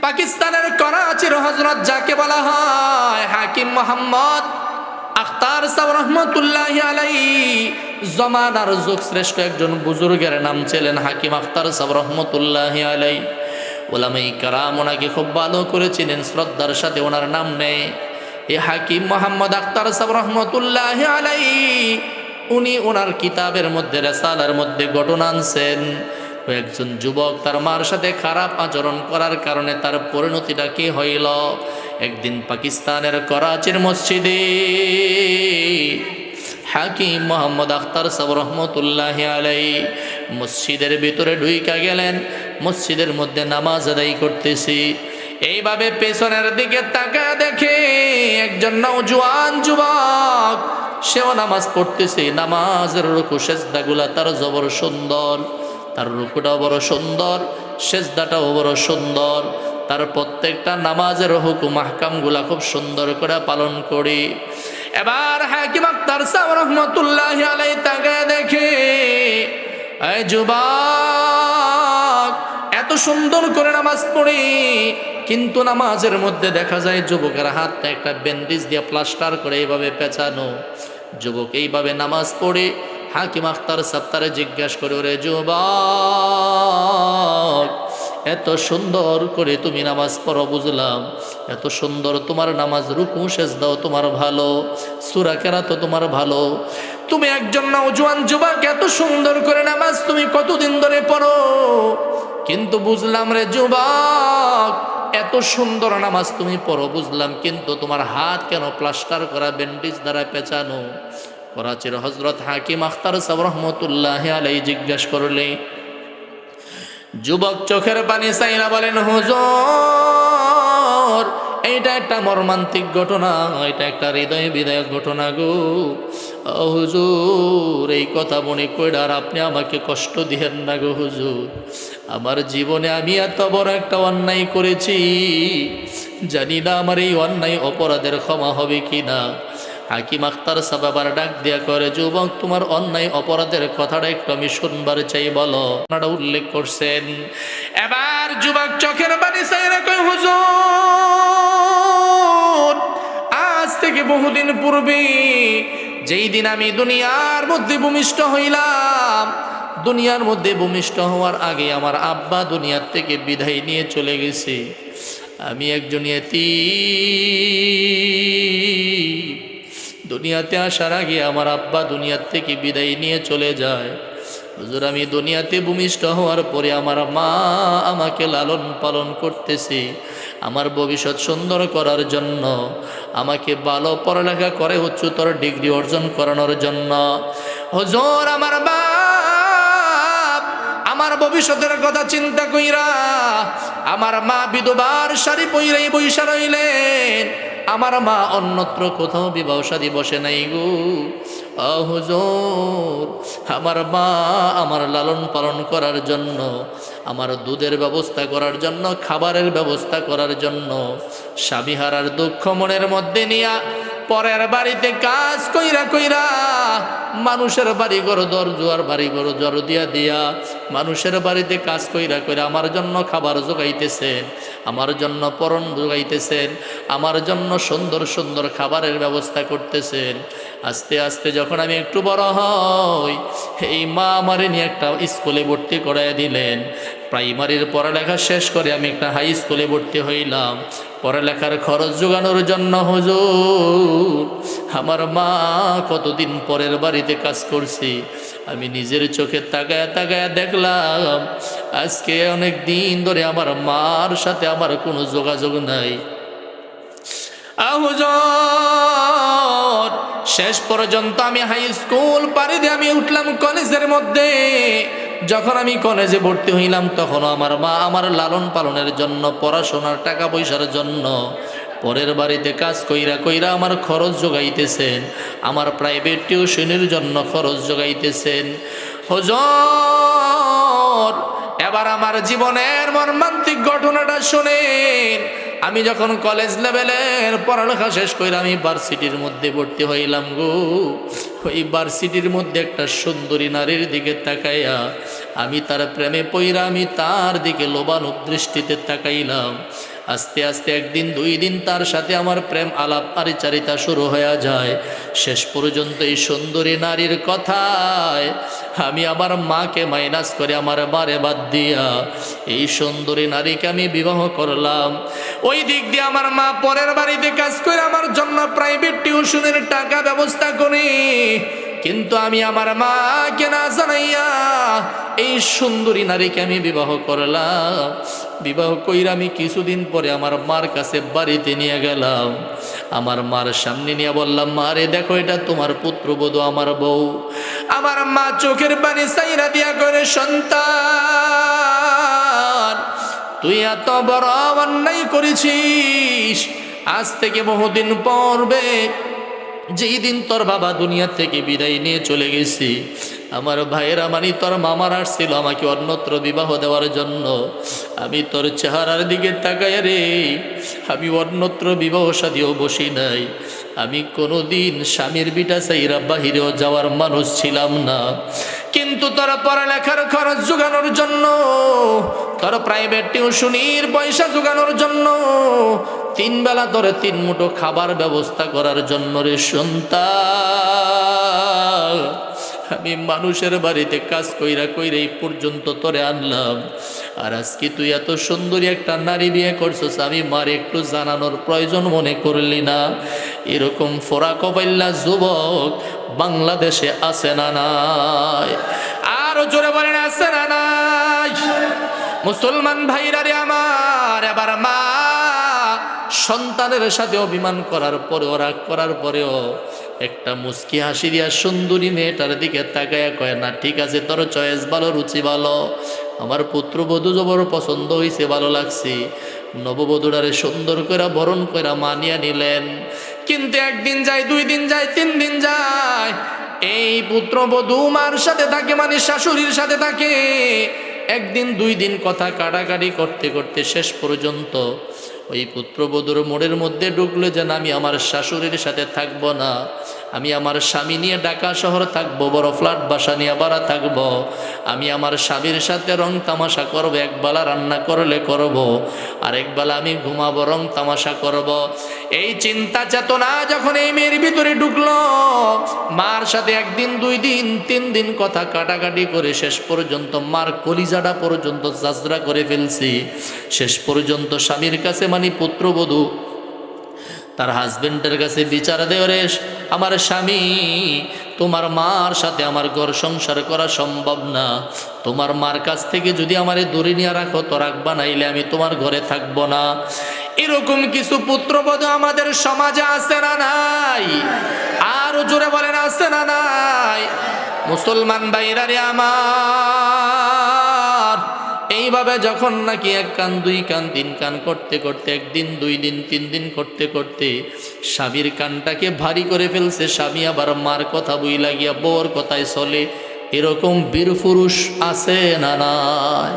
পাকিস্তানের করাচির হযরত যাকে বলা হয় হাকিম মোহাম্মদ আখতার সাহেব রহমতুল্লাহি আলাইহি, জমানার যুগ শ্রেষ্ঠ একজন বুজুর্গের নাম ছিলেন হাকিম আখতার সাহেব রহমতুল্লাহি আলাইহি। উলামায়ে কেরাম ওনাকে খুব ভালো করে চিনেন, শ্রদ্ধার সাথে ওনার নাম নেই। এই হাকিম মোহাম্মদ আখতার সাহেব রহমতুল্লাহি আলাইহি উনি ওনার কিতাবের মধ্যে, রেসালার মধ্যে ঘটনা আনছেন। একজন যুবক তার মার সাথে খারাপ আচরণ করার কারণে তার পরিণতিটা কি হইল? একদিন পাকিস্তানের করাচির মসজিদে হাকিম মোহাম্মদ আখতার সাহেব রহমতুল্লাহি আলাইহি মসজিদের ভিতরে ঢুইকা গেলেন। মসজিদের মধ্যে নামাজ আদায় করতেছি, এইভাবে পেছনের দিকে তাকায় দেখে একজন নওজোয়ান যুবক, সেও নামাজ পড়তেছে। নামাজের রুকু সেজদাগুলা তার জবর সুন্দর, তার রুকুটাও বড় সুন্দর, সেজদাটাও বড় সুন্দর। তার প্রত্যেকটা নামাজের হুকুম আহকামগুলা খুব সুন্দর করে পালন করি। এবার হাকিম আখতার সাহেব রহমতুল্লাহি আলাইহি তাকায় দেখে এই যুবক এত সুন্দর করে নামাজ পড়ে, কিন্তু নামাজের মধ্যে দেখা যায় যুবকের হাতটা একটা ব্যান্ডেজ দিয়ে প্লাস্টার করে এইভাবে পেঁচানো। যুবক এইভাবে নামাজ পড়ে। হাকিম আখতার সাহেব তারে জিজ্ঞাসা করে, ওরে যুবক এত সুন্দর করে তুমি নামাজ পড়ো বুঝলাম, এত সুন্দর তোমার নামাজ, রুকু সেজদাও তোমার ভালো, সূরা কেরাত তোমার ভালো, তুমি একজন নওজোয়ান যুবক, এত সুন্দর করে নামাজ তুমি কতদিন ধরে পড়ো? কিন্তু বুঝলাম রে যুবক, এত সুন্দর নামাজ তুমি পড়ো বুঝলাম, কিন্তু তোমার হাত কেন প্লাস্টার করা, ব্যান্ডেজ দ্বারা পেঁচানো? করাচির হযরত হাকিম আখতার সাহেব রহমতুল্লাহি আলাইহি জিজ্ঞাসা করলে, যুবক চোখের পানি চাইরা বলেন, হুজুর এইটা একটা মর্মান্তিক ঘটনা, এটা একটা হৃদয় বিদায়ক ঘটনা গো। হুজুর এই কথা মনে কইরা আর আপনি আমাকে কষ্ট দিয়েন না গো হুজুর, আমার জীবনে আমি এত বড় একটা অন্যায় করেছি, জানি না আমার এই অন্যায় অপরাধের ক্ষমা হবে কিনা। হাকিম আখতার সাহেব আবার ডাক দিয়া করে, যুবক তোমার অন্যায় অপরাধের কথাটা একটু আমি শুনবার চাই, বলো। আপনারা উল্লেখ করছেন। এবার যুবক চোখের পানি চাইরা কয়, হুজুর আজ থেকে বহুদিন পূর্বে যেই দিন আমি দুনিয়ার মধ্যে ভূমিষ্ঠ হইলাম, দুনিয়ার মধ্যে ভূমিষ্ঠ হওয়ার আগে আমার আব্বা দুনিয়ার থেকে বিদায় নিয়ে চলে গেছে। আমি একজন ইতিম, দুনিয়াতে আসার আগে আমার আব্বা দুনিয়ার থেকে বিদায় নিয়ে চলে যায়। হুজুর আমি দুনিয়াতে ভূমিষ্ঠ হওয়ার পরে আমার মা আমাকে লালন পালন করতেছে আমার ভবিষ্যৎ সুন্দর করার জন্য, আমাকে ভালো পড়ালেখা করে উচ্চতর ডিগ্রি অর্জন করানোর জন্য। হুজুর আমার বাপ আমার ভবিষ্যতের কথা চিন্তা কইরা আমার মা বিধবার শাড়ি পইরাই বইসা রইলেন। আমার মা অন্যত্র কোথাও বিবাহ শাদী বসে নাই গো। হুজুর আমার মা আমার লালন পালন করার জন্য, আমার দুধের ব্যবস্থা করার জন্য, খাবারের ব্যবস্থা করার জন্য স্বামী হারার দুঃখ মনের মধ্যে নিয়া পরের বাড়িতে কাজ কইরা কইরা, মানুষের বাড়ি ঘর দর জোয়ার বাড়ি ঘর জর দিয়া দিয়া মানুষের বাড়িতে কাজ কইরা কইরা আমার জন্য খাবার জোগাইতেছেন, আমার জন্য পরন জোগাইতেছেন, আমার জন্য সুন্দর সুন্দর খাবারের ব্যবস্থা করতেছেন। আস্তে আস্তে যখন আমি একটু বড় হই, এই মা আমারে নিয়ে একটা স্কুলে ভর্তি করাই দিলেন। প্রাইমারির পড়ালেখা শেষ করে আমি একটা হাই স্কুলে ভর্তি হইলাম। পড়ালেখার খরচ জোগানোর জন্য হুজুর আমার মা কতদিন পরের বাড়িতে কাজ করছি, আমি নিজের চোখে তাকায় তাকায় দেখলাম আজকে অনেক দিন ধরে আমার মার সাথে আমার কোনো যোগাযোগ নাই। হুজুর শেষ পর্যন্ত আমি হাই স্কুল পাড়ি দিয়ে আমি উঠলাম কলেজের মধ্যে। যখন আমি কলেজে ভর্তি হইলাম তখনও আমার মা আমার লালন পালনের জন্য, পড়াশোনার টাকা পয়সার জন্য পরের বাড়িতে কাজ কইরা কইরা আমার খরচ জোগাইতেছেন, আমার প্রাইভেট টিউশনের জন্য খরচ জোগাইতেছেন। হুজুর এবার আমার জীবনের মর্মান্তিক ঘটনাটা শুনেন। আমি যখন কলেজ লেভেলের পড়ালেখা শেষ করে আমি ভার্সিটির মধ্যে ভর্তি হইলাম গো। ওই ভার্সিটির মধ্যে একটা সুন্দরী নারীর দিকে তাকাইয়া আমি তার প্রেমে পইরা আমি তার দিকে লোবানো দৃষ্টিতে তাকাইলাম। আস্তে আস্তে একদিন দুই দিন তার সাথে আমার প্রেম আলাপ আরিচারিতা শুরু হয়ে যায়। শেষ পর্যন্ত এই সুন্দরী নারীর কথায় আমি আমার মাকে মাইনাস করে আমার বারে বাদ দিয়া এই সুন্দরী নারীকে আমি বিবাহ করলাম। ওই দিক দিয়ে আমার মা পরের বাড়িতে কাজ করে আমার জন্য প্রাইভেট টিউশনের টাকা ব্যবস্থা করি, কিন্তু আমি আমার মাকে না জানাইয়া এই সুন্দরী নারীকে আমি বিবাহ করলাম। বিবাহ কইরা আমি কিছুদিন পরে আমার মার কাছে বাড়িতে নিয়ে গেলাম। আমার মার সামনে নিয়ে বললাম, মা রে দেখো, এটা তোমার পুত্রবধূ, আমার বউ। আমার মা চোখের পানি সাইরা দিয়া করে, সন্তান তুই এত বড় অন্যায় করেছিস। আজ থেকে বহুদিন পর্বে যেই দিন তোর বাবা দুনিয়া থেকে বিদায় নিয়ে চলে গেছি, আমার ভাইয়েরা মানে তোর মামার আসছিল আমাকে অন্যত্র বিবাহ দেওয়ার জন্য। আমি তোর চেহারার দিকে তাকাই রে, আমি অন্যত্র বিবাহ সাদিও বসি নাই। আমি কোনোদিন স্বামীর বিটা চাইরা বাহিরেও যাওয়ার মানুষ ছিলাম না, কিন্তু তোর পড়ালেখার খরচ জোগানোর জন্য, তোর প্রাইভেট টিউশনির পয়সা জোগানোর জন্য, তিন বেলা ধরে তিন মুঠো খাবার ব্যবস্থা করার জন্য রে সন্তান, আমি মানুষের বাড়িতে কাজ কইরা কইরা এই পর্যন্ত তোরে আনলাম। আর আজকে তুই এত সুন্দরী একটা নারী বিয়ে করছিস, আমি মার একটু জানানোর প্রয়োজন মনে করলি না? এরকম ফোরা কপাইল্লা যুবক বাংলাদেশে আছে না নাই? আরো জোরে বলেন, আছে না নাই? মুসলমান ভাইরা রে আমার, এবার মা সন্তানের সাথে অভিমান করার পরেও, রাগ করার পরেও একটা মুস্কি হাসি দিয়া সুন্দরী মেয়েটার দিকে তাকায়া কয়, না ঠিক আছে, তোর চয়েস ভালো, রুচি ভালো, আমার পুত্রবধূ জবর পছন্দ হয়েছে, ভালো লাগছে। নববধূরারে সুন্দর করে বরণ করে মানিয়া নিলেন। কিন্তু একদিন যায়, দুই দিন যায়, তিন দিন যায়, এই পুত্রবধূ মার সাথে থাকে, মানে শাশুড়ির সাথে থাকে। একদিন দুই দিন কথা কাটাকাটি করতে করতে শেষ পর্যন্ত ওই পুত্রবধূর মোড়ের মধ্যে ঢুকলো যে আমি আমার শাশুড়ির সাথে থাকবো না, আমি আমার স্বামী নিয়ে ঢাকা শহর থাকবো, বড় ফ্ল্যাট বাসা নিয়ে বাড়া থাকবো, আমি আমার স্বামীর সাথে রং তামাশা করবো, একবেলা রান্না করলে করব, আরেকবেলা আমি ঘুমাবো, রং তামাশা করব। এই চিন্তা চেতনা যখন এই মেয়ের ভিতরে ঢুকলো, মার সাথে একদিন দুই দিন তিন দিন কথা কাটাকাটি করে শেষ পর্যন্ত মার কলিজাটা পর্যন্ত জাজরা করে ফেলছি। শেষ পর্যন্ত স্বামীর কাছে, মানে পুত্রবধূ তার হাজবেন্ডের কাছে বিচার দেয়, রে আমার স্বামী, তোমার মার সাথে আমার ঘর সংসার করা সম্ভব না, তোমার মার কাছ থেকে যদি আমারে দূরে নিয়ে রাখো তো রাখবা, নাইলে আমি তোমার ঘরে থাকবো না। এরকম কিছু পুত্রবধূ আমাদের সমাজে আছে না নাই? আরো জোরে বলেন, আছে না নাই? মুসলমান ভাইরা রে আমার, এইভাবে যখন নাকি এক কান দুই কান তিন কান করতে করতে, একদিন দুই দিন তিন দিন করতে করতে স্বামীর কানটাকে ভারী করে ফেলছে, স্বামী আবার মার কথা বই লাগিয়া বউর কথায় চলে। এরকম বীর পুরুষ আছে না নাই?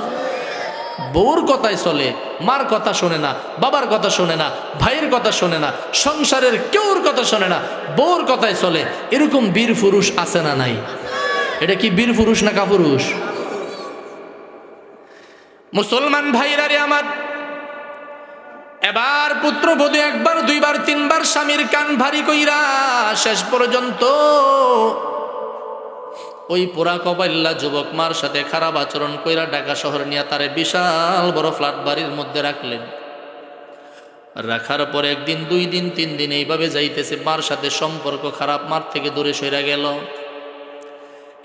বউর কথায় চলে, মার কথা শোনে না, বাবার কথা শোনে না, ভাইয়ের কথা শোনে না, সংসারের কেউর কথা শোনে না, বউর কথায় চলে। এরকম বীর পুরুষ আছে না নাই? এটা কি বীর পুরুষ না কাপুরুষ? মুসলমান ভাইরা রে আমার, এবার পুত্রবধূ একবার দুইবার তিনবার স্বামীর কান ভারী কইরা শেষ পর্যন্ত ওই পোড়া কপাইল্লা যুবক মার সাথে খারাপ আচরণ কইরা ঢাকা শহর নিয়ে তারে বিশাল বড় ফ্ল্যাট বাড়ির মধ্যে রাখলেন। রাখার পরে একদিন দুই দিন তিন দিন এইভাবে যাইতেছে, মার সাথে সম্পর্ক খারাপ, মার থেকে দূরে সরে গেল।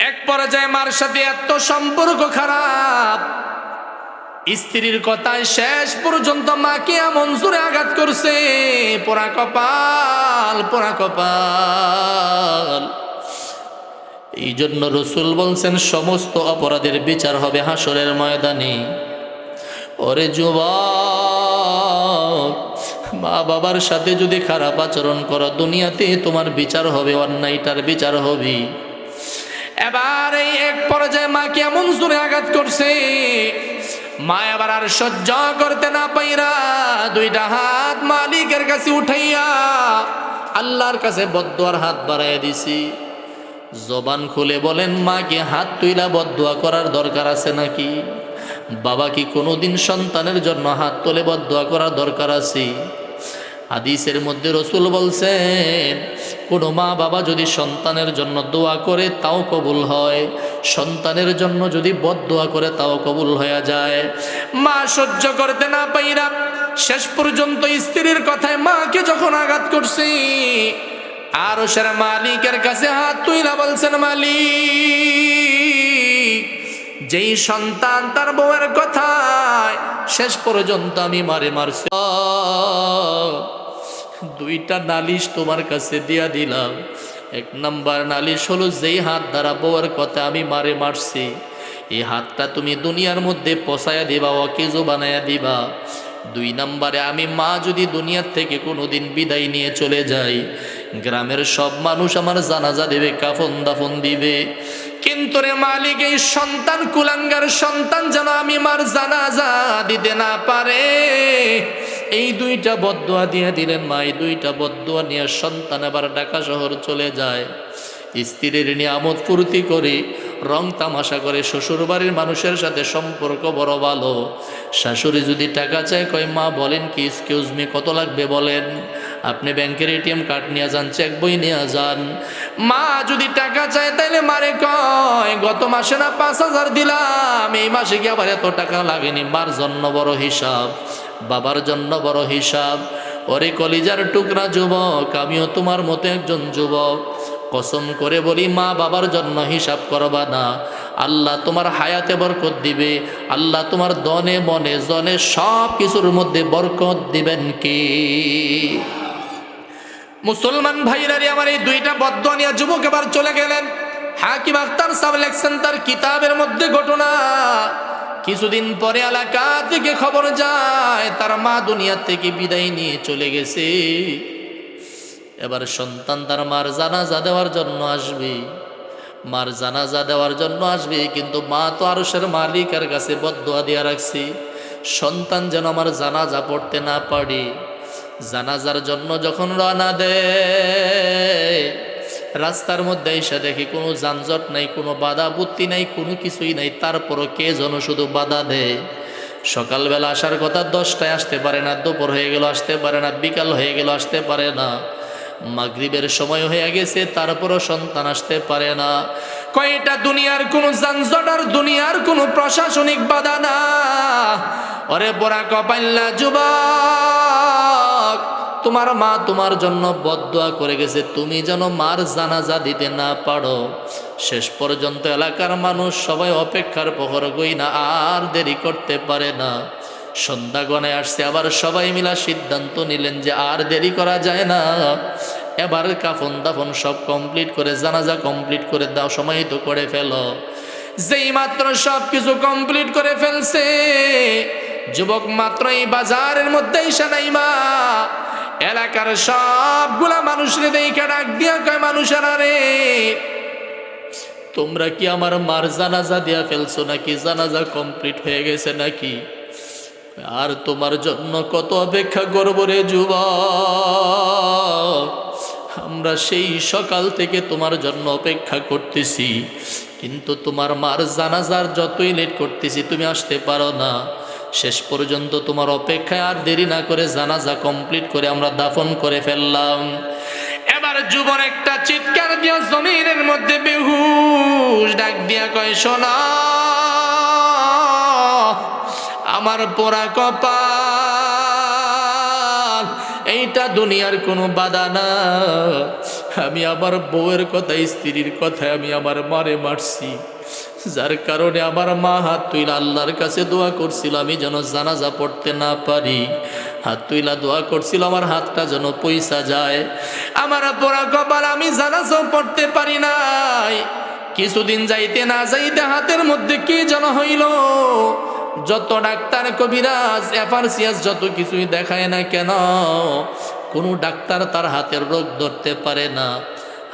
এক পর্যায়ে মার সাথে এত সম্পর্ক খারাপ, স্ত্রীর কথায় শেষ পর্যন্ত মাকে এমন জোরে আঘাত করছে, পোড়া কপাল, পোড়া কপাল। এই জন্য রসুল বলছেন, সমস্ত অপরাধের বিচার হবে হাসরের ময়দানে। ওরে যুবক, মা বাবার সাথে যদি খারাপ আচরণ করো, দুনিয়াতে তোমার বিচার হবে, অন্যায়টার বিচার হবে। এবার এই এক পর্যায়ে মাকে এমন জোরে আঘাত করছে, মা এবার আর সহ্য করতে না পাইরা দুইটা হাত মালিকের কাছে উঠাইয়া আল্লাহর কাছে বদদুয়ার হাত বাড়াইয়া দিছি। জবান খুলে বলেন, মাকে হাত তুইলা বদদুয়া করার দরকার আছে নাকি? বাবা কি কোনোদিন সন্তানের জন্য হাত তুলে বদদোয়া করার দরকার আছে? হাদিসের মধ্যে রসুল বলছেন, কোনো মা বাবা যদি সন্তানের জন্য দোয়া করে তাও কবুল হয়, সন্তানের জন্য যদি বদদোয়া করে তাও কবুল হয়ে যায়। মা সহ্য করতে না পাইরা শেষ পর্যন্ত স্ত্রীর কথায় মাকে যখন আঘাত করছি, আর সের মালিকের কাছে হাত তুইলা বলছেন, মালিক, যেই সন্তান তার বউয়ের কথায় শেষ পর্যন্ত আমি মারছি, দুইটা নালিশ তোমার কাছে দিয়া দিলাম। এক নাম্বার নালিশ হলো, যেই হাত দ্বারা বউয়ের কথা আমি মারছি, এই হাতটা তুমি দুনিয়ার মধ্যে পচাইয়া দিবা, অকেজো বানাইয়া দিবা। দুই নাম্বারে, আমি মা যদি দুনিয়ার থেকে কোনোদিন বিদায় নিয়ে চলে যাই, গ্রামের সব মানুষ আমার জানাজা দেবে, কাফন দাফন দিবে, কিন্তু রে মালিক, এই সন্তান, কুলাঙ্গার সন্তান যেন আমি মার জানাজা দিতে না পারে। এই দুইটা বদদোয়া দিয়ে দিলেন মা। এই দুইটা বদদোয়া নিয়ে সন্তান আবার ঢাকা শহর চলে যায়, স্ত্রীর নিয়ামত ফুর্তি করে, রং তামাশা করে, শ্বশুর বাড়ির মানুষের সাথে সম্পর্ক বড় ভালো। শাশুড়ি যদি টাকা চায়, কয় মা বলেন কি, এক্সকিউজ মি, কত লাগবে বলেন, আপনি ব্যাংকের এটিএম কার্ড নিয়ে যান, চেক বই নিয়ে যান। মা যদি টাকা চায় তাইলে মারে কয়, গত মাসে না 5,000 দিলাম, এই মাসে কি আবার এত টাকা লাগেনি? মার জন্য বড় হিসাব, বাবার জন্য বড় হিসাব। ওরে কলিজার টুকরা যুবক, আমিও তোমার মতো একজন যুবক, কসম করে বলি, মা বাবার জন্য হিসাব করবা না, আল্লাহ তোমার হায়াতে বরকত দিবে, আল্লাহ তোমার দনে মনে জনে সব কিছুর মধ্যে বরকত দিবেন কি? মুসলমান ভাইরারি আমার, এই দুইটা বদদোয়া নিয়ে যুবক এবার চলে গেলেন। হাকিম আখতার সাহেব লেখছেন তার কিতাবের মধ্যে ঘটনা। কিছুদিন পরে এলাকা থেকে খবর যায় তার মা দুনিয়া থেকে বিদায় নিয়ে চলে গেছে। এবার সন্তান তার মার জানাজা দেওয়ার জন্য আসবে, মার জানাজা দেওয়ার জন্য আসবে, কিন্তু মা তো আরশের মালিকের কাছে বদদোয়া দিয়া রাখছে, সন্তান যেন আমার জানাজা পড়তে না পারে। জানাজার জন্য যখন রওনা দেয়, রাস্তার মধ্যে এসে দেখি কোনো যানজট নাই, কোনো বাধা বুত্তি নাই, কোনো কিছুই নাই, তারপরও কে যেন শুধু বাধা দেয়। সকালবেলা আসার কথা, 10টায় আসতে পারে না, দুপুর হয়ে গেল আসতে পারে না, বিকাল হয়ে গেল আসতে পারে না, মাগরিবের সময় হয়ে গেছে, তারপরও সন্তান আসতে পারে না। কয়টা দুনিয়ার কোনো যানজট আর দুনিয়ার কোনো প্রশাসনিক বাধা না। ওরে পোড়া কপাল্লা যুবক, তোমার মা তোমার জন্য বদদোয়া করে গেছে, তুমি যেন মার জানাজা দিতে না পারো। শেষ পর্যন্ত এলাকার মানুষ সবাই অপেক্ষার প্রহর গই না, আর দেরি করতে পারে না। সন্ধ্যা গণে আসছে, আবার সবাই মিলা সিদ্ধান্ত নিলেন যে আর দেরি করা যায় না, এবার কাফন দাফন সব কমপ্লিট করে, জানাজা কমপ্লিট করে দাও, সমাহিত করে ফেলো। যেই মাত্র সব কিছু কমপ্লিট করে ফেলছে, যুবক মাত্র এই বাজারের মধ্যে এসে নাই মা, এলাকার সবগুলা মানুষরে দেখে ডাক দিয়া কয়, মানুষেরা রে, তোমরা কি আমার মার জানাজা দিয়া ফেলছো নাকি? জানাজা কমপ্লিট হয়ে গেছে নাকি? আর তোমার জন্য কত অপেক্ষা করব রে যুবক, আমরা সেই সকাল থেকে তোমার জন্য অপেক্ষা করতেছি, কিন্তু তোমার মার জানাজার যতই লেট করতেছি তুমি আসতে পারো না। শেষ পর্যন্ত তোমার অপেক্ষায় আর দেরি না করে জানাজা কমপ্লিট করে আমরা দাফন করে ফেললাম। এবার যুবক একটা চিৎকার দিয়া জমিনের মধ্যে বেহুশ ডাক দিয়া কয়, শোনা আমার পোড়া কপাল, এইটা দুনিয়ার কোনো বাধা না। আমি আমার বউয়ের কথা, স্ত্রীর কথায় আমি আমার মারে মারছি, যার কারণে আমার মা হাত তুইলা আল্লাহর কাছে দোয়া করছিল আমি যেন জানাজা পড়তে না পারি। হাত তুইলা দোয়া করছিল আমার হাতটা যেন পয়সা যায়। আমার পোড়া কপাল, আমি জানাজাও পড়তে পারি নাই। কিছুদিন যাইতে না যাইতে হাতের মধ্যে কি যেন হইল। যত ডাক্তার, কবিরাজ, এফআরসিএস যত কিছুই দেখায় না কেন, কোনো ডাক্তার তার হাতের রোগ ধরতে পারে না।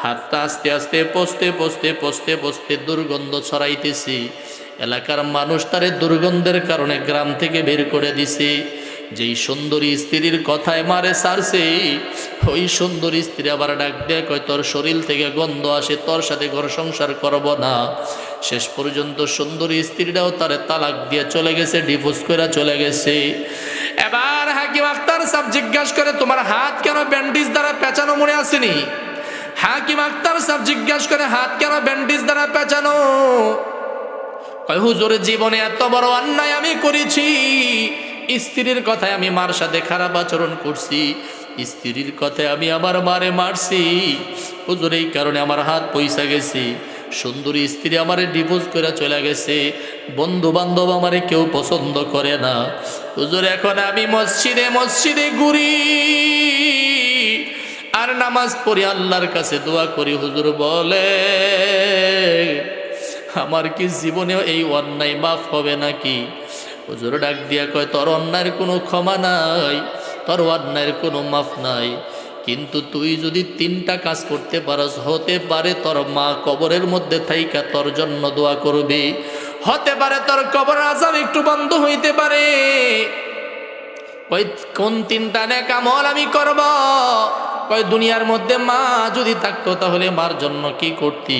হাতটা আস্তে আস্তে পচতে পচতে পচতে পচতে দুর্গন্ধ ছড়াইতেছি। এলাকার মানুষ তারে দুর্গন্ধের কারণে গ্রাম থেকে বের করে দিছে। যেই সুন্দরী স্ত্রীর কথায় মারে সারছে, ওই সুন্দরী স্ত্রী আবার ডাক দেয় কয়, তোর শরীর থেকে গন্ধ আসে, তোর সাথে ঘর সংসার করব না। শেষ পর্যন্ত সুন্দরী স্ত্রীটাও তারে তালাক দিয়ে চলে গেছে, ডিভোর্স করে চলে গেছে। এবার হাকিম আক্তার সাহেব জিজ্ঞাসা করে, তোমার হাত কেন ব্যান্ডেজ দ্বারা পেঁচানো মনে আসেনি? হাকিম আক্তার সাহেব জিজ্ঞাসা করে, হাত কেন ব্যান্ডেজ দ্বারা পেঁচানো? কয়, হুজুর জীবনে এত বড় অন্যায় আমি করেছি, স্ত্রীর কথায় আমি মার সাথে খারাপ আচরণ করছি, স্ত্রীর কথায় আমি আমার মারে মারছি, হুজুর এই কারণে আমার হাত পয়সা গেছে, সুন্দরী স্ত্রী আমারে ডিভোর্স করে চলে গেছে, বন্ধু বান্ধব আমারে কেউ পছন্দ করে না, হুজুর এখন আমি মসজিদে মসজিদে ঘুরি আর নামাজ পড়ি, আল্লাহর কাছে দোয়া করি, হুজুর বলে আমার কি জীবনেও এই অন্যায় মাফ হবে নাকি? হুজুর ডাক দিয়া কয়, তোর অন্যায়ের কোনো ক্ষমা নাই, তোর অন্যায়ের কোনো মাফ নাই, কিন্তু তুই যদি 3টা কাজ করতে পারস, হতে পারে তোর মা কবরের মধ্যে থাইকা তোর জন্য দোয়া করবে, হতে পারে তোর কবর আযাব একটু বন্ধ হইতে পারে। কই কোন 3টা নেক আমল আমি করব? কই দুনিয়ার মধ্যে মা যদি থাকতো তাহলে মার জন্য কি করতি?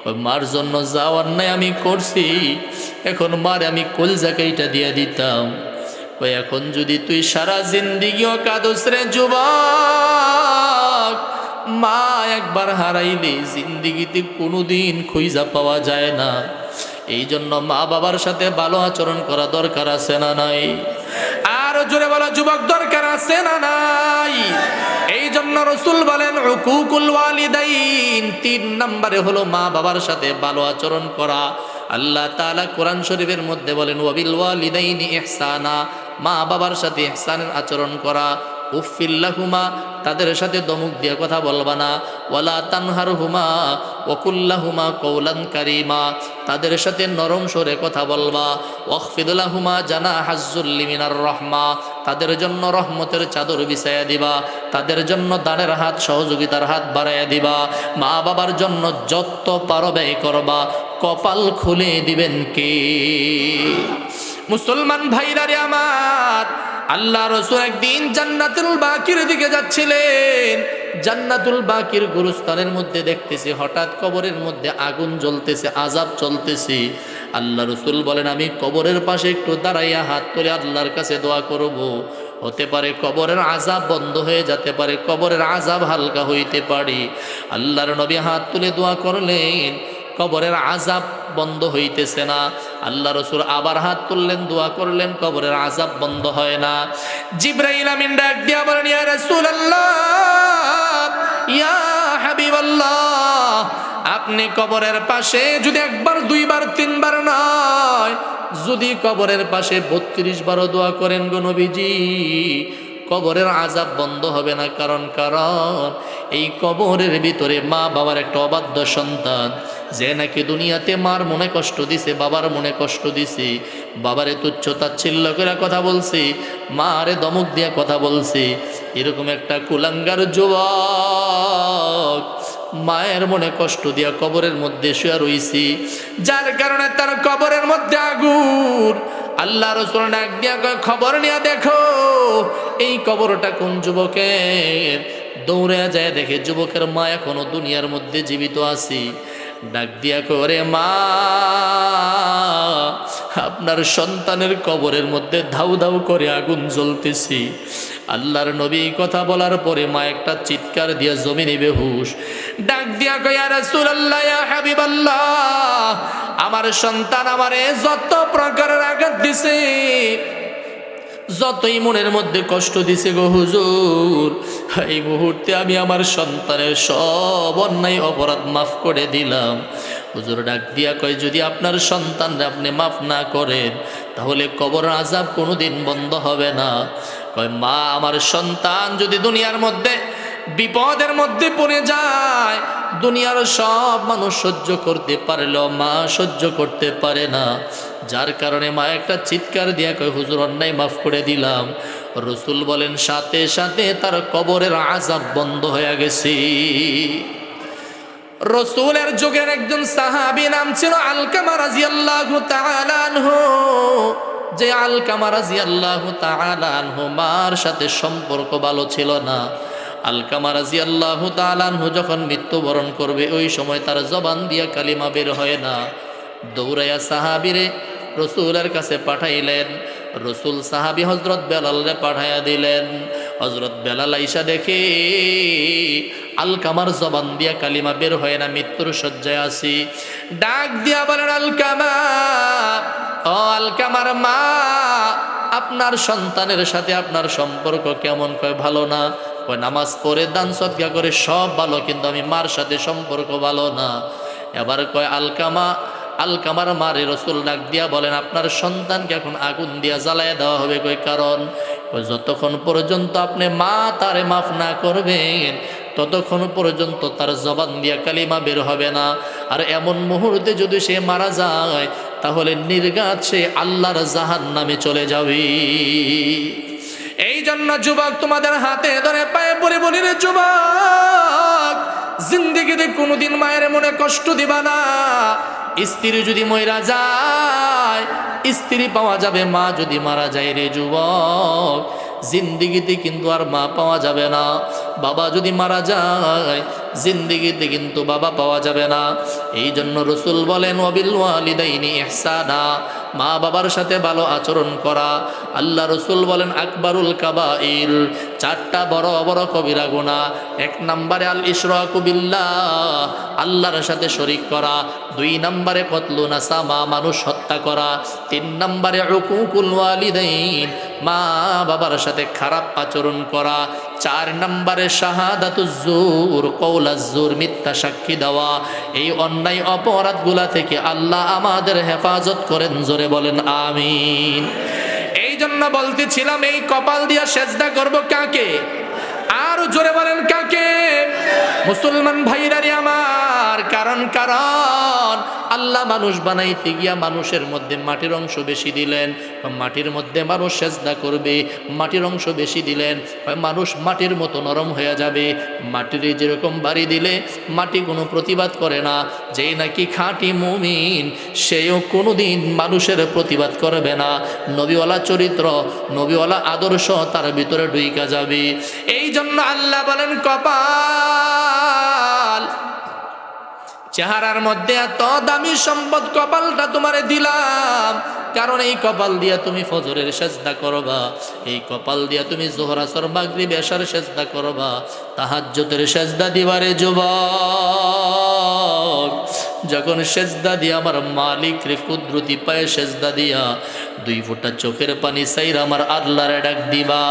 কই মার জন্য যা অন্যায় আমি করছি, এখন মারে আমি কলজাকাইটা দিয়ে দিতাম। কই এখন যদি তুই সারা জিন্দিগিও কাঁদস রে যুবক, মা একবার হারাইলে জিন্দিগিতে কোনোদিন খুঁজা পাওয়া যায় না। এই জন্য মা বাবার সাথে ভালো আচরণ করা দরকার আছে না নাই? আর জোরে বলো যুবক, দরকার আছে না নাই? এই জন্য রাসূল বলেন উকুকুল ওয়ালিদাইন, 3 নম্বরে হলো মা বাবার সাথে ভালো আচরণ করা। আল্লাহ তাআলা কোরআন শরীফের মধ্যে বলেন ওয়াবিল ওয়ালিদাইনি ইহসানা, মা বাবার সাথে ইহসানের আচরণ করা। উফিল্লাহুমা, তাদের সাথে দমক দিয়ে কথা বলবা না। ওয়ালা তানহারহুমা ওয়াকুল্লাহুমা কওলান কারীমা, তাদের সাথে নরম স্বরে কথা বলবা। ওয়াখফিদলাহুমা জানাহাজ্জুল্লি মিনার রাহমা, তাদের জন্য রহমতের চাদর বিছায়া দিবা, তাদের জন্য দানের হাত সহযোগিতার হাত বাড়াইয়া দিবা। মা বাবার জন্য যত পারো ব্যয় করবা, কপাল খুলে দিবেন কে? মুসলমান ভাইরা রে আমার, আল্লাহ রাসূল একদিন জান্নাতুল বাকির দিকে যাচ্ছিলেন। জান্নাতুল বাকির গুরুস্থানের মধ্যে দেখতেছি হঠাৎ কবরের মধ্যে আগুন জ্বলতেছে, আযাব চলতেছে। আল্লাহ রাসূল বলেন, আমি কবরের পাশে একটু দাঁড়াইয়া হাত তুলে আল্লাহর কাছে দোয়া করব, হতে পারে কবরের আযাব বন্ধ হয়ে যেতে পারে, কবরের আযাব হালকা হইতে পারে। আল্লাহর নবী হাত তুলে দোয়া করলেন, কবরের আযাব বন্ধ হইতেছে না। আল্লাহ রাসূল আবার হাত তুললেন, দোয়া করলেন, কবরের আযাব বন্ধ হয় না। জিবরাইল আমিন ডাক দিয়া বলেন, ইয়া রাসূলুল্লাহ, ইয়া হাবিবাল্লাহ, আপনি কবরের পাশে যদি 1 বার 2 বার 3 বার নয়, যদি কবরের পাশে 32 বারও দোয়া করেন গো নবীজি, কবরের আযাব বন্ধ হবে না। কারণ এই কবরের ভিতরে মা বাবার একটা অবাধ্য সন্তান, যে নাকি দুনিয়াতে মার মনে কষ্ট দিছে, বাবার মনে কষ্ট দিছে, বাবারে তুচ্ছ তাচ্ছিল্য করে কথা বলছে, মারে দমক দিয়ে কথা বলছে, এরকম একটা কুলাঙ্গার যুবক মায়ের মনে কষ্ট দিয়া কবরের মধ্যে শুয়ে রইছি, যার কারণে তার কবরের মধ্যে আগুন। আল্লাহ রাসূল ডাক দিয়া কয়, খবর নিয়ে দেখো এই কবরটা কোন যুবকের। দৌড়ে যায়, দেখে যুবকের মা এখনো দুনিয়ার মধ্যে জীবিত আছে। ডাক দিয়া করে, মা আপনার সন্তানের কবরের মধ্যে ধাউ ধাউ করে আগুন জ্বলতেছি। আল্লাহর নবী কথা বলার পরে মা একটা চিৎকার দিয়া জমিনে বেহুশ। ডাক দিয়া কয়, ইয়া রাসূলুল্লাহ, ইয়া হাবিবাল্লাহ, আমার সন্তান আমারে যত প্রকারের আঘাত দিছে, যতই মনের মধ্যে কষ্ট দিছে গো হুজুর, এই মুহূর্তে আমি আমার সন্তানের সব অন্যায় অপরাধ মাফ করে দিলাম। হুজুর ডাক দিয়া কয়, যদি আপনার সন্তানরা আপনি মাফ না করেন তাহলে কবর আযাব কোনোদিন বন্ধ হবে না। কয়, মা আমার সন্তান যদি দুনিয়ার মধ্যে বিপদের মধ্যে পড়ে যায়, দুনিয়ার সব মানুষ সহ্য করতে পারলেও মা সহ্য করতে পারে না, যার কারণে মা একটা চিৎকার দিয়া কয়, হুজুর অন্যায় মাফ করে দিলাম। রাসূল বলেন, সাথে সাথে তার কবরের আযাব বন্ধ হয়ে গেছে। রাসূলের যুগের একজন সাহাবী নাম ছিল আলকামা রাদিয়াল্লাহু তাআলা আনহু, যে আলকামা রাদিয়াল্লাহু তাআলা আনহু মার সাথে সম্পর্ক ভালো ছিল না। আলকামা রাদিয়াল্লাহু তাআলা আনহু যখন মৃত্যুবরণ করবে, ওই সময় তার জবান দিয়া কালিমা বের হয় না। দৌড়াইয়া সাহাবিরে রসুলের কাছে পাঠাইলেন। রসুল সাহাবি হজরত বেলালরে পাঠাইয়া দিলেন। হজরত বেলাল আইসা দেখে আলকামার জবান দিয়া কালিমা বের হয় না, মৃত্যুর শয্যায় আছি। ডাক দিয়া বলেন, আলকামা, ও আলকামার মা, আপনার সন্তানের সাথে আপনার সম্পর্ক কেমন? কয় ভালো না। কয় নামাজ পড়ে দান সদকা করে সব ভালো, কিন্তু আমি মার সাথে সম্পর্ক ভালো না। এবার কয় আলকামা, আলকামার মারে রসুল ডাক দিয়া বলেন, আপনার সন্তানকে এখন আগুন দিয়া জ্বালায় দেওয়া হবে। কই কারণ? যতক্ষণ পর্যন্ত আপনি মা তারে মাফ না করবেন ততক্ষণ পর্যন্ত তার জবান দিয়া কালিমা বের হবে না। আর এমন মুহূর্তে যদি সে মারা যায় তাহলে নির্ঘাত সে আল্লাহর জাহান্নামে চলে যাবে। এই জন্য যুবক, তোমাদের হাতে ধরে পায়ে পড়ে বলি রে যুবক, জিন্দেগিতে কোনোদিন মায়ের মনে কষ্ট দিবা না। স্ত্রী যদি মইরা যায় স্ত্রী পাওয়া যাবে, মা যদি মারা যায় রে যুবক জিন্দেগিতে কিন্তু আর মা পাওয়া যাবে না। বাবা যদি মারা যায় জিন্দেগিতে কিন্তু বাবা পাওয়া যাবে না। এই জন্য রসুল বলেন, ওয়াবিল ওয়ালিদাইনি ইহসানা, মা বাবার সাথে ভালো আচরণ করা। আল্লাহ রসুল বলেন, আকবারুল কাবাইর, চারটা বড় বড় কবিরা গুনাহ। এক নম্বরে আল ইশরাকু বিল্লাহ, আল্লাহর সাথে শরীক করা। দুই নম্বরে কতলু নাসামা, মানুষ হত্যা করা। তিন নম্বরে উকুকুল ওয়ালিদাইন, মা বাবার সাথে খারাপ আচরণ করা। চার নম্বরে শাহাদাতুজ জুর, কওলাজ জুর, মিথ্যা সাক্ষী দেওয়া। এই অন্যায় অপরাধগুলা থেকে আল্লাহ আমাদের হেফাজত করেন। জোরে বলেন আমিন। এই জন্য বলতেছিলাম, এই কপাল দিয়া সেজদা করব কাকে? আর জোরে বলেন কাকে? মুসলমান ভাইরারে আমার, কারণ আল্লাহ মানুষ বানাইতে গিয়া মানুষের মধ্যে মাটির অংশ বেশি দিলেন। মাটির মধ্যে মানুষ সেজদা করবে, মাটির অংশ বেশি দিলেন। মানুষ মাটির মতো নরম হয়ে যাবে। মাটির যেরকম বাড়ি দিলে মাটি কোনো প্রতিবাদ করে না। যেই নাকি খাঁটি মুমিন সেও কোনোদিন মানুষের প্রতিবাদ করবে না। নবীওয়ালা চরিত্র, নবীওয়ালা আদর্শ তার ভিতরে ঢুইকা যাবে। এই জন্য আল্লাহ বলেন, কপাল, চেহারার মধ্যে এত দামি সম্পদ কপালটা তোমারে দিলাম, কারণ এই কপাল দিয়া তুমি ফজরের সেজদা করবা, এই কপাল দিয়া তুমি যোহর আসর মাগরিব এশার সেজদা করবা, তাহাজ্জুদের সেজদা দিবারে যুবক। যখন সেজদা দিয়া আমার মালিক রে কুদরতি পায়ে সেজদা দিয়া দুই ফোঁটা চোখের পানি সাইরা আমার আল্লাহরে ডাক দিবা।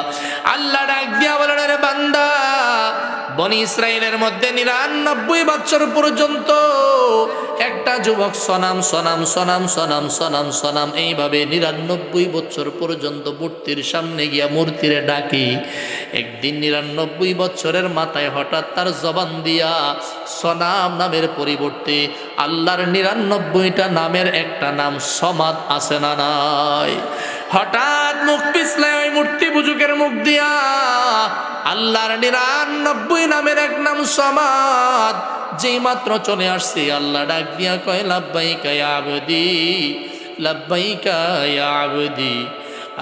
আল্লাহ ডাক দিয়া বলেন, রে বান্দা, বনি ইসরাইলের মধ্যে 99 বছর পর্যন্ত একটা যুবক সনাম সনাম সনাম সনাম সনাম সনাম এইভাবে 99 বছর পর্যন্ত মূর্তির সামনে গিয়া মূর্তিরে ডাকি। একদিন 99 বছরের মাথায় হঠাৎ তার জবান দিয়া সনাম নামের পরিবর্তে আল্লাহর 99টা নামের একটা নাম সমাদ আছে না নাই? হঠাৎ মুখ পিছলায় ওই মূর্তি বুজুকের মুখ দিয়া আল্লাহর 99 নামের এক নাম সমাদ যেই মাত্র চলে আসছে, আল্লাহ ডাক দিয়া কয়, লাব্বাইকা ইয়া আবদি, লাব্বাইকা ইয়া আবদি।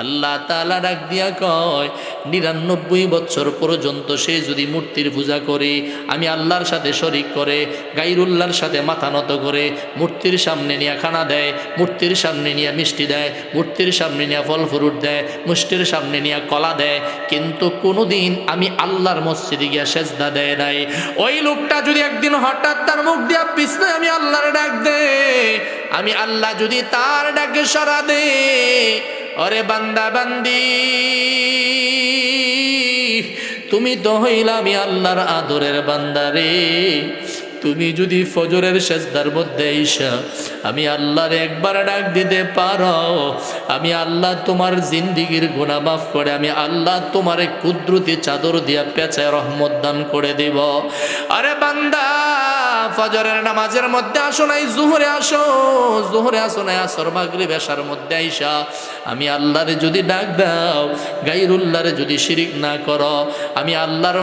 আল্লাহ তাআলা ডাক দিয়া কয়, 99 বছর পর্যন্ত সে যদি মূর্তির পূজা করে, আমি আল্লাহর সাথে শরীক করে, গায়রুল্লাহর সাথে মাথা নত করে, মূর্তির সামনে নিয়ে খানা দেয়, মূর্তির সামনে নিয়ে মিষ্টি দেয়, মূর্তির সামনে নিয়ে ফল ফ্রুট দেয়, মূর্তির সামনে নিয়ে কলা দেয়, কিন্তু কোনোদিন আমি আল্লাহর মসজিদে গিয়া সেজদা দেয় নাই, ওই লোকটা যদি একদিন হঠাৎ তার মুখ দিয়া পিছনে আমি আল্লাহর ডাক দে, আমি আল্লাহ যদি তার ডাকে সাড়া দে, ওরে বান্দা বান্দি, তুমি তো হইলা আমি আল্লাহর আদরের বান্দারে, তুমি যদি ফজরের সেজদার মধ্যে আইসা আমি আল্লাহর একবার ডাক দিতে পারো, আমি আল্লাহ তোমার জিন্দিগির গুনাহ মাফ করে আমি আল্লাহ তোমারে কুদরতি চাদর দিয়া পেঁচায় রহমত দান করে দিব। আরে বান্দা, ফজরের নামাজের মধ্যে আসো নাই, জোহরে আসো, জোহরে আসো নাই, আসর মাগরিব এশার মধ্যে আইসা আমি আল্লাহরে যদি ডাক দাও, গায়রুল্লাহরে যদি শিরিক না করো, আমি আল্লাহর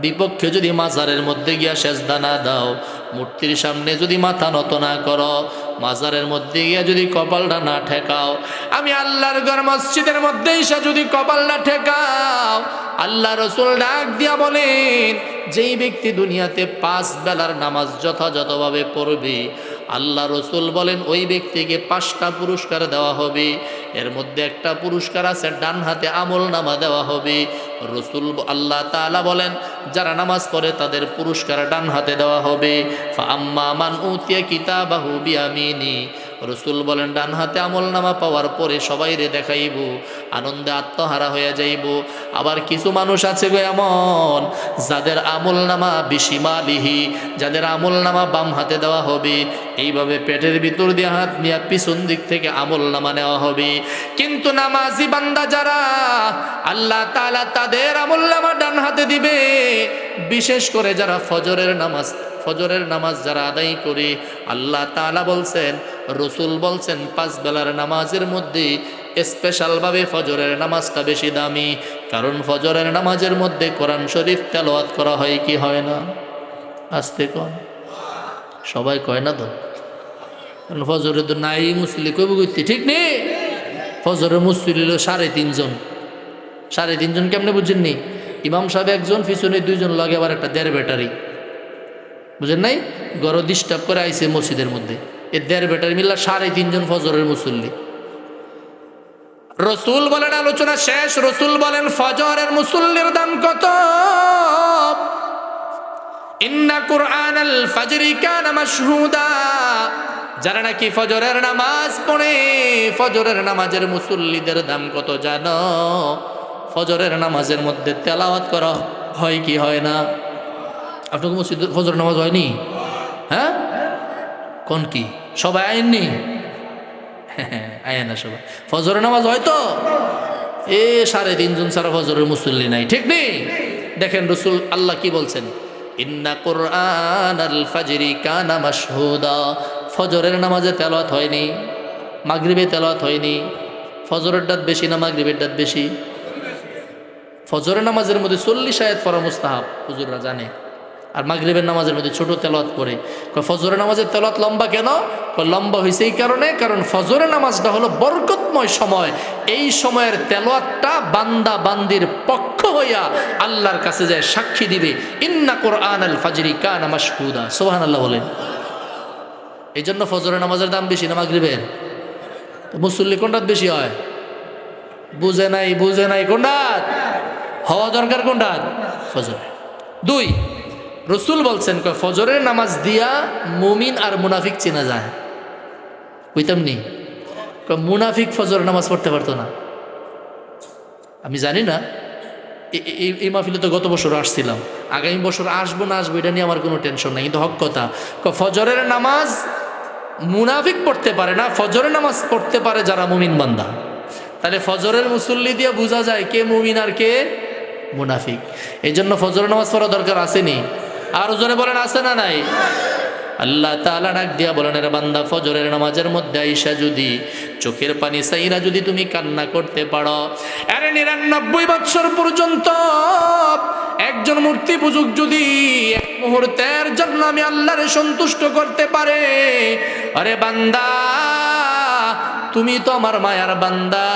বিপক্ষে যদি মাজারের মধ্যে গিয়া সেজদা না দাও, মূর্তির সামনে যদি মাথা নত না করো, মাজারের মধ্যে গিয়া যদি কপালটা না ঠেকাও, আমি আল্লাহর ঘর মসজিদের মধ্যে এসে যদি কপালটা ঠেকাও, আল্লাহ রসুল ডাক দিয়া বলেন, যেই ব্যক্তি দুনিয়াতে 5 বেলার নামাজ যথাযথভাবে পড়বে, আল্লাহ রসুল বলেন ওই ব্যক্তিকে 5টা পুরস্কার দেওয়া হবে। এর মধ্যে একটা পুরস্কার আছে ডান হাতে আমল নামা দেওয়া হবে। রসুল আল্লাহ তাআলা বলেন যারা নামাজ পড়ে তাদের পুরস্কার ডান হাতে দেওয়া হবে। ফাআম্মা মান উতিয়া কিতাবাহু বিয়ামিনি, রসুল বলেন ডান হাতে আমল নামা পাওয়ার পরে সবাই রে দেখাইব, আনন্দে আত্মহারা হয়ে যাইব। আবার কিছু মানুষ আছে গো এমন, যাদের আমল নামা বিশিমালিহি, যাদের আমল নামা বাম হাতে দেওয়া হবে। এইভাবে পেটের ভিতর দিয়ে হাত নিয়ে পিছন দিক থেকে আমল নামা নেওয়া হবে। কিন্তু নামাজি বান্দা যারা, আল্লাহ তাআলা তাদের আমল নামা ডান হাতে দিবে। বিশেষ করে যারা ফজরের নামাজ যারা আদায় করে, আল্লাহ তাআলা বলছেন, রসুল বলছেন 5 বেলার নামাজের মধ্যে স্পেশালভাবে ফজরের নামাজটা বেশি দামি। কারণ ফজরের নামাজের মধ্যে কোরআন শরীফ তেলাওয়াত করা হয় কি হয় না? আস্তে কন, সবাই কয় না তো। কারণ ফজরে তো নাই মুসলি কইব কইতে, ঠিক নেই? ফজরের মুসলি হলো 3.5 জন। 3.5 জন কেমনে বুঝেননি? ইমাম সাহেব একজন, পিছনে 2 জন, লাগে আবার একটা 1.5 ব্যাটারি, বুঝেন নাই? গড় ডিস্টার্ব করে আইছে মসজিদের মধ্যে, এই 1.5 ব্যাটারি মিল্লা 3.5 জন ফজরের মুসল্লি। রসুল বলেন, আলোচনা শেষ, রসুল বলেন ফজরের মুসল্লির দাম কত? ইন্না কুরআনাল ফাজরি কানা মাশহুদা, যারা নাকি ফজরের নামাজ পড়ে, ফজরের নামাজের মুসল্লিদের দাম কত জানো? ফজরের নামাজের মধ্যে তেলাওয়াত করা হয় কি হয় না? আপনাকে মসজিদে ফজর নামাজ হয়নি? হ্যাঁ, কোন কি সবাই আইননি? আয় না সবাই ফজর নামাজ হয়তো 3.5 জন ছাড়া ফজরের মুসল্লি নাই, ঠিক নেই? দেখেন রসুল আল্লাহ কি বলছেন, ইন্না কুরআনাল ফাজরি কানা মাশহুদা, ফজরের নামাজে তেলাওয়াত হয়নি, মাগরিবে তেলাওয়াত হয়নি। ফজরের ডাত বেশি না মাগরিবের ডাত বেশি? ফজরের নামাজের মধ্যে 40 আয়াত পড়া মুস্তাহাব, হুজুররা জানে। আর মাগরিবের নামাজের মধ্যে ছোট তেলাওয়াত করে। ফজরের নামাজের তেলাওয়াত লম্বা কেন? লম্বা হয়েছে এই কারণে, কারণ ফজরের নামাজটা হলো বরকতময় সময়। এই সময়ের তেলাওয়াতটা বান্দা বান্দির পক্ষ হইয়া আল্লাহর কাছে যায় সাক্ষী দিবে, ইন্না কুরআনাল ফাজরি কানা মাশহুদা। সুবহানাল্লাহ বলেন। এই জন্য ফজরের নামাজের দাম বেশি না মাগরিবের? মুসল্লি কোনটাত বেশি হয়? বুঝে নাই কোনটাত হওয়া দরকার, কোনটাত? ফজর। 2, রসুল বলছেন ফজরের নামাজ দিয়া মুমিন আর মুনাফিক চেনা যায়। বুঝতাম নি? মুনাফিক ফজরের নামাজ পড়তে পারতো না। আমি জানি না, এই মাহফিলে তো গত বছর আসছিলাম, আগামী বছর আসবো না আসবো এটা নিয়ে আমার কোনো টেনশন নাই, কিন্তু হক কথা, ফজরের নামাজ মুনাফিক পড়তে পারে না, ফজরের নামাজ পড়তে পারে যারা মুমিন বান্দা। তাহলে ফজরের মুসল্লি দিয়ে বোঝা যায় কে মুমিন আর কে মুনাফিক। এই জন্য ফজরের নামাজ পড়া দরকার আসেনি? আর জোরে বলেন, আছে না নাই? আল্লাহ তাআলা ডাক দিয়া বলেন, এর বান্দা ফজরের নামাজের মধ্যে আইসা যদি চোখের পানি সাইরা যদি তুমি কান্না করতে পারো, আরে 99 বছর পর্যন্ত একজন মূর্তি পূজক যদি এক মুহূর্তের জন্য আমি আল্লাহরে সন্তুষ্ট করতে পারে, আরে বান্দা তুমি তো আমার মায়ার বান্দা,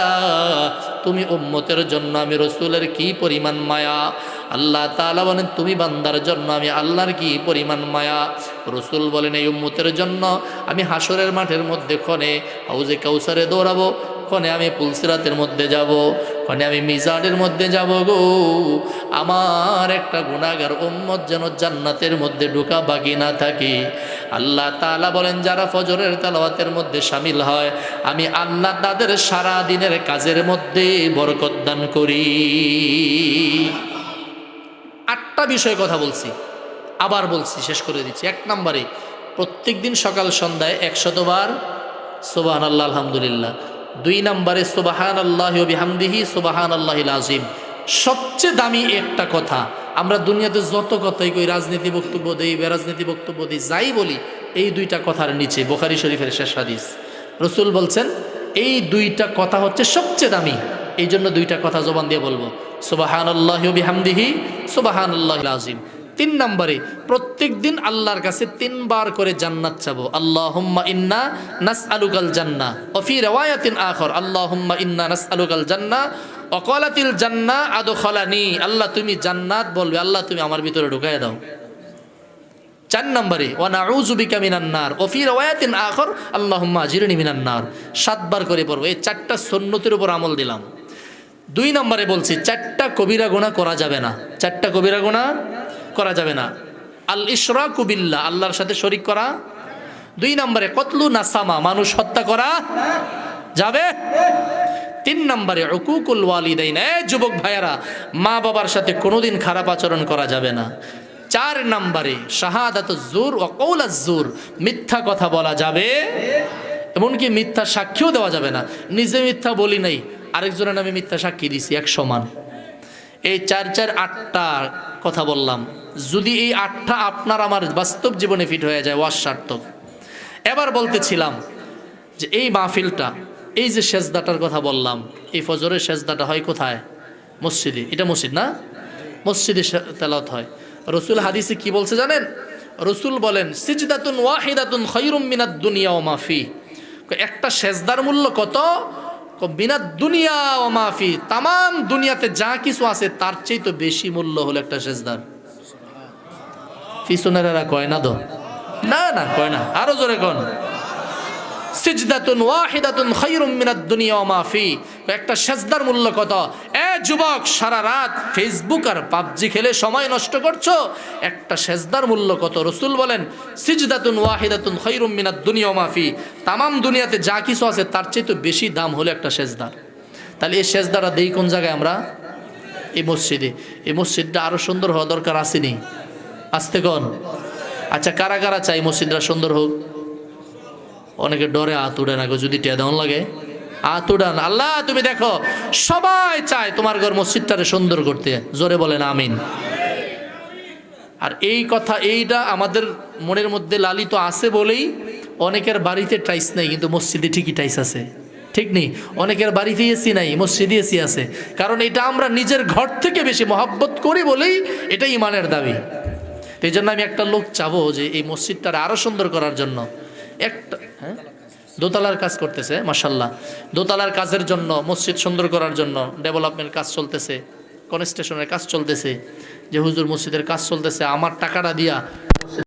তুমি উম্মতের জন্য আমি রসুলের কি পরিমাণ মায়া। আল্লাহ তাআলা বলেন তুমি বান্দার জন্য আমি আল্লাহর কি পরিমাণ মায়া। রসুল বলেন এই উম্মতের জন্য আমি হাসরের মাঠের মধ্যে ক্ষণে হাউজে কাউসারে দৌড়াবো, ক্ষণে আমি পুলসিরাতের মধ্যে যাব, ক্ষণে আমি মিজানের মধ্যে যাব গো। আমার একটা গুনাহগার উম্মত যেন জান্নাতের মধ্যে ঢোকা বাকি না থাকে। আল্লাহ তাআলা বলেন যারা ফজরের তেলাওয়াতের মধ্যে শামিল হয়, আমি আল্লাহ তাদের সারা দিনের কাজের মধ্যে বরকত দান করি। 8টা বিষয়ে কথা বলছি, আবার বলছি, শেষ করে দিচ্ছি। 1 নম্বরে, প্রত্যেক দিন সকাল সন্ধ্যায় 100 বার সুবহানাল্লাহ আলহামদুলিল্লাহ। 2 নম্বরে সুবহানাল্লাহি ওয়া বিহামদিহি সুবহানাল্লাহিল আযীম। সবচেয়ে দামি একটা কথা, আমরা দুনিয়াতে যত কথাই কই, রাজনীতি বক্তব্য দেই, বেরাজনীতি বক্তব্য দিই, যাই বলি, এই 2টা কথার নিচে বুখারী শরীফের শেষ হাদিস রসুল বলছেন এই 2টা কথা হচ্ছে সবচেয়ে দামি। এই জন্য 2টা কথা জবান দিয়ে বলবো, সুবহানাল্লাহি ওয়া বিহামদিহি সুবহানাল্লাহিল আযীম। 3 নম্বরে, প্রত্যেক দিন আল্লাহর কাছে 3 বার করে জান্নাত চাবো। আল্লাহুম্মা ইন্না নাসআলুকাল জান্নাহ, ওয়া ফি riwayatin আখর আল্লাহুম্মা ইন্না নাসআলুকাল জান্নাহ ওয়া ক্বালাতিল জান্নাহ আদখালানি। আল্লাহ তুমি জান্নাত বলবে, আল্লাহ তুমি আমার ভিতরে ঢুকাইয়া দাও। 4 নম্বরে ওয়া নাউযু বিকা মিনান নার ওয়া ফি রাওয়ায়াতিন আখর আল্লাহুম্মা আজিরনি মিনান নার। 7 বার করে পড়বো। এই 4টা সুন্নতের উপর আমল দিলাম। 2 নম্বরে বলছি 4টা কবিরা গুনাহ করা যাবে না। 4টা কবিরা গুনাহ করা যাবে না। আল ইশরাকু বিল্লাহ, আল্লাহর সাথে শরীক করা। 2 নম্বরে কতলু নাসামা, মানুষ হত্যা করা যাবে। 3 নম্বরে উকুকুল ওয়ালিদাইন, যুবক ভাইয়ারা, মা বাবার সাথে কোনোদিন খারাপ আচরণ করা যাবে না। 4 নম্বরে শাহাদাতুজ জুর ওয়া কওলাজ জুর, মিথ্যা কথা বলা যাবে, এমনকি মিথ্যা সাক্ষীও দেওয়া যাবে না। নিজে মিথ্যা বলি নাই, আরেকজনের নামে মিথ্যা সাক্ষী দিছি, এক সমান। এই 4 8টা কথা বললাম। যদি এই 8টা আপনার আমার বাস্তব জীবনে ফিট হয়ে যায়, ওয়াজ সার্থক। এবার বলতেছিলাম যে এই মাহফিলটা, এই যে সেজদাটার কথা বললাম, এই ফজরের সেজদাটা হয় কোথায়? মসজিদে। এটা মসজিদ না? মসজিদে তেলাওয়াত হয়। রসুল হাদিসে কি বলছে জানেন? রসুল বলেন সিজদাতুন ওয়াহিদাতুন খায়রুম মিনাদ দুনিয়া ওয়া মা ফি। একটা সেজদার মূল্য কত? মিনাদ দুনিয়া ওয়া মা ফি, তাম দুনিয়াতে যা কিছু আছে তার চেয়ে তো বেশি মূল্য হলো একটা সেজদার। পিছনেরা কয় না তো? না না কয় না, আরো জোরে কোন। সিজদাতুন ওয়াহিদাতুন খায়রুম মিনাদ দুনিয়া ওয়া মা ফি। একটা সেজদার মূল্য কত? যুবক, সারা রাত ফেসবুক আর পাবজি খেলে সময় নষ্ট করছো, একটা সেজদার মূল্য কত? রসুল বলেন সিজদাতুন ওয়াহিদাতুন খায়রুম মিনাদ দুনিয়া ওয়া মা ফি, তামাম দুনিয়াতে যা কিছু আছে তার চেয়ে তো বেশি দাম হলো একটা সেজদার। তাহলে এই সেজদাটা দেই কোন জায়গায় আমরা? এই মসজিদে। এই মসজিদটা আরো সুন্দর হওয়া দরকার আসেনি? আসতে কোন। আচ্ছা, কারা কারা চাই মসজিদটা সুন্দর হোক? অনেকে ডরে হাত উড়ে না গো, যদি টেদাউন লাগে হাত উড়ান। আল্লাহ তুমি দেখো, সবাই চায় তোমার ঘর মসজিদটারে সুন্দর করতে, জোরে বলেন আমিন। আর এই কথা, এইটা আমাদের মনের মধ্যে লালিত আছে বলেই অনেকের বাড়িতে টাইস নাই, কিন্তু মসজিদে ঠিকই টাইস আছে। ঠিক নেই? অনেকের বাড়িতে এসি নাই, মসজিদে এসি আছে। কারণ এটা আমরা নিজের ঘর থেকে বেশি মহব্বত করি বলেই এটা ইমানের দাবি। এই জন্য আমি একটা লোক চাবো যে এই মসজিদটারে আরো সুন্দর করার জন্য একটা দোতলার কাজ করতেছে, মাশাআল্লাহ। দোতলার কাজের জন্য, মসজিদ সুন্দর করার জন্য ডেভেলপমেন্ট কাজ চলতেছে, কনস্ট্রাকশনের কাজ চলতেছে। যে হুজুর মসজিদের কাজ চলতেছে, আমার টাকাটা দিয়া